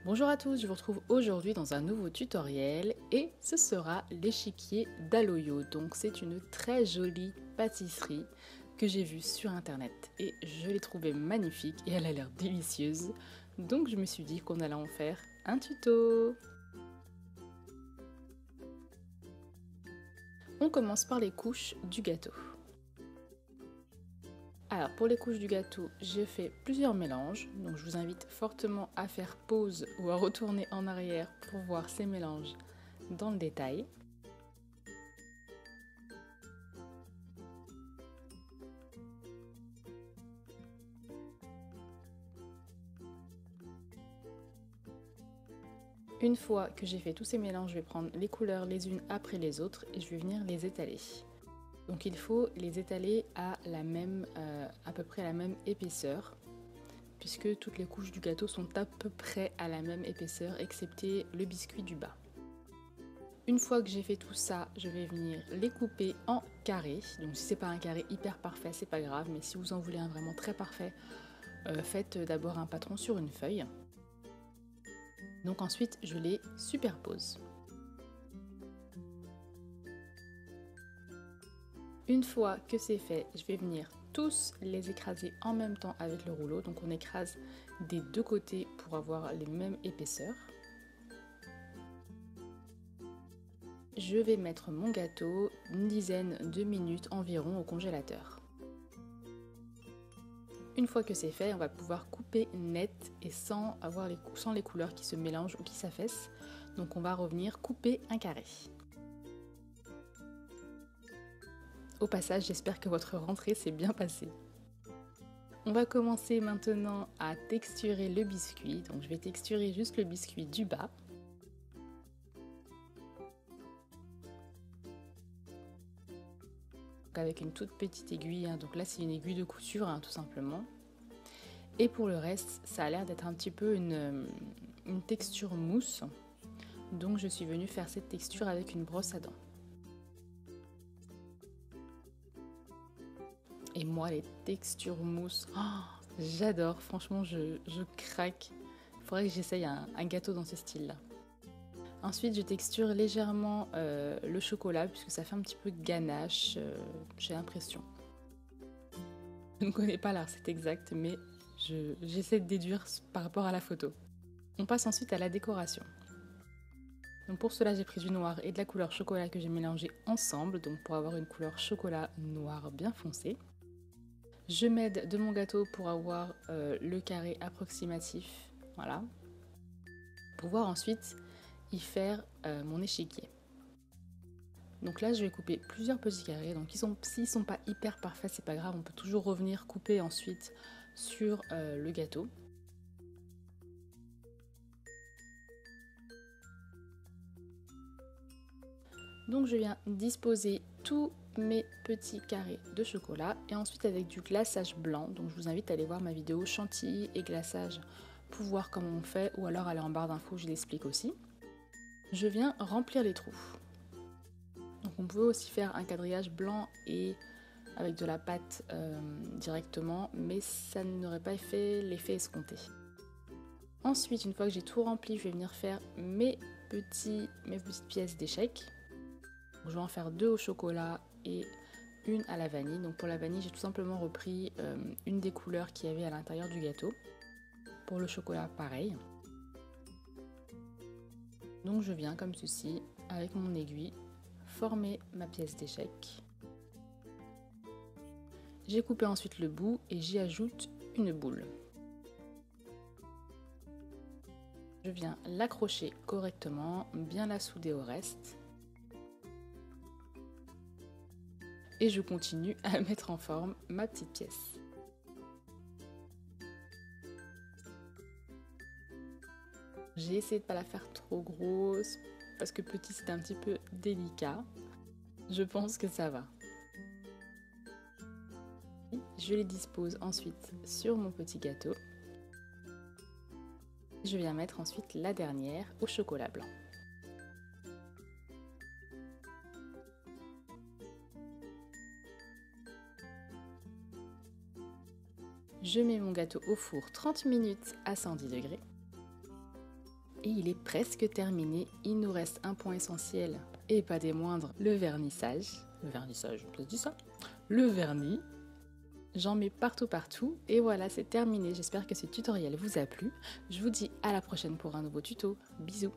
Bonjour à tous, je vous retrouve aujourd'hui dans un nouveau tutoriel et ce sera l'échiquier d'Aloyo. Donc c'est une très jolie pâtisserie que j'ai vue sur internet et je l'ai trouvée magnifique et elle a l'air délicieuse. Donc je me suis dit qu'on allait en faire un tuto. On commence par les couches du gâteau. Alors pour les couches du gâteau, j'ai fait plusieurs mélanges, donc je vous invite fortement à faire pause ou à retourner en arrière pour voir ces mélanges dans le détail. Une fois que j'ai fait tous ces mélanges, je vais prendre les couleurs les unes après les autres et je vais venir les étaler. Donc il faut les étaler à peu près à la même épaisseur, puisque toutes les couches du gâteau sont à peu près à la même épaisseur, excepté le biscuit du bas. Une fois que j'ai fait tout ça, je vais venir les couper en carrés. Donc si c'est pas un carré hyper parfait, c'est pas grave, mais si vous en voulez un vraiment très parfait, faites d'abord un patron sur une feuille. Donc ensuite, je les superpose. Une fois que c'est fait, je vais venir tous les écraser en même temps avec le rouleau. Donc on écrase des deux côtés pour avoir les mêmes épaisseurs. Je vais mettre mon gâteau une dizaine de minutes environ au congélateur. Une fois que c'est fait, on va pouvoir couper net et sans les couleurs qui se mélangent ou qui s'affaissent. Donc on va revenir couper un carré. Au passage, j'espère que votre rentrée s'est bien passée. On va commencer maintenant à texturer le biscuit. Donc je vais texturer juste le biscuit du bas. Donc avec une toute petite aiguille, donc là c'est une aiguille de couture tout simplement. Et pour le reste, ça a l'air d'être un petit peu une texture mousse. Donc je suis venue faire cette texture avec une brosse à dents. Et moi, les textures mousse, j'adore, franchement, je craque. Il faudrait que j'essaye un gâteau dans ce style-là. Ensuite, je texture légèrement le chocolat, puisque ça fait un petit peu ganache, j'ai l'impression. Je ne connais pas la recette exacte, mais j'essaie de déduire par rapport à la photo. On passe ensuite à la décoration. Donc pour cela, j'ai pris du noir et de la couleur chocolat que j'ai mélangé ensemble, donc pour avoir une couleur chocolat noir bien foncé. Je m'aide de mon gâteau pour avoir le carré approximatif, voilà. Pour pouvoir ensuite y faire mon échiquier. Donc là, je vais couper plusieurs petits carrés. Donc s'ils sont pas hyper parfaits, c'est pas grave, on peut toujours revenir couper ensuite sur le gâteau. Donc je viens disposer tous mes petits carrés de chocolat et ensuite avec du glaçage blanc. Donc je vous invite à aller voir ma vidéo chantilly et glaçage pour voir comment on fait, ou alors aller en barre d'infos, je l'explique aussi. Je viens remplir les trous. Donc on peut aussi faire un quadrillage blanc et avec de la pâte directement, mais ça n'aurait pas fait l'effet escompté. Ensuite, une fois que j'ai tout rempli, je vais venir faire mes petites pièces d'échecs. Je vais en faire deux au chocolat et une à la vanille. Donc pour la vanille, j'ai tout simplement repris une des couleurs qu'il y avait à l'intérieur du gâteau. Pour le chocolat, pareil. Donc je viens comme ceci, avec mon aiguille, former ma pièce d'échec. J'ai coupé ensuite le bout et j'y ajoute une boule. Je viens l'accrocher correctement, bien la souder au reste. Et je continue à mettre en forme ma petite pièce. J'ai essayé de ne pas la faire trop grosse parce que petit c'est un petit peu délicat. Je pense que ça va. Je les dispose ensuite sur mon petit gâteau. Je viens mettre ensuite la dernière au chocolat blanc. Je mets mon gâteau au four 30 minutes à 110 degrés. Et il est presque terminé. Il nous reste un point essentiel et pas des moindres, le vernissage. Le vernissage, ça se dit ça? Le vernis. J'en mets partout et voilà, c'est terminé. J'espère que ce tutoriel vous a plu. Je vous dis à la prochaine pour un nouveau tuto. Bisous!